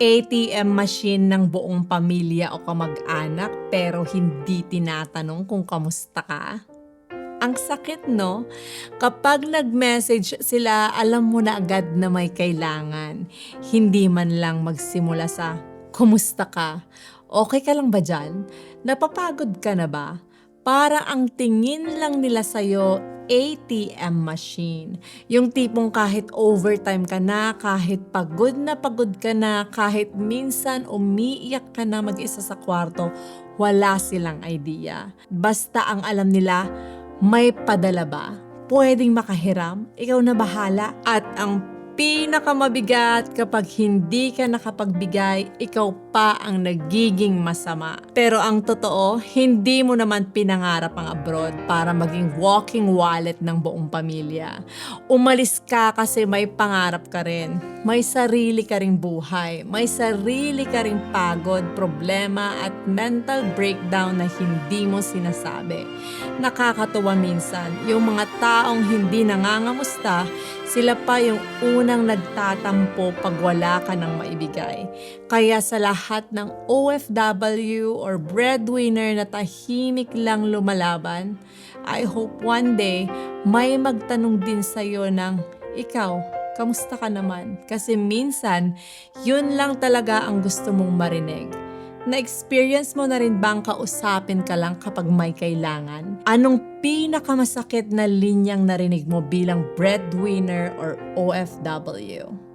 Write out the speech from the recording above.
ATM machine ng buong pamilya o kamag-anak pero hindi tinatanong kung kamusta ka? Ang sakit 'no? Kapag nag-message sila, alam mo na agad na may kailangan. Hindi man lang magsimula sa, "Kumusta ka? Okey ka lang ba diyan? Napapagod ka na ba?" Parang ang tingin lang nila sa'yo, ATM machine. Yung tipong kahit overtime ka na, kahit pagod ka na, kahit minsan umiiyak ka na mag-isa sa kwarto, wala silang idea. Basta ang alam nila, may padala ba? Puwedeng makahiram? Ikaw na bahala. At ang pinakamabigat kapag hindi ka nakapagbigay, ikaw pa ang nagiging masama. Pero ang totoo, hindi mo naman pinangarap ang abroad para maging walking wallet ng buong pamilya. Umalis ka kasi may pangarap ka rin. May sarili ka ring buhay. May sarili ka ring pagod, problema at mental breakdown na hindi mo sinasabi. Nakakatuwa minsan, yung mga taong hindi nangangamusta, sila pa yung unang nagtatampo pag wala ka ng maibigay. Kaya sa lahat ng OFW or breadwinner na tahimik lang lumalaban, I hope one day may magtanong din sa'yo ng, ikaw, kamusta ka naman? Kasi minsan, yun lang talaga ang gusto mong marinig. Na-experience mo na rin bang kausapin ka lang kapag may kailangan? Anong pinakamasakit na linyang narinig mo bilang breadwinner or OFW?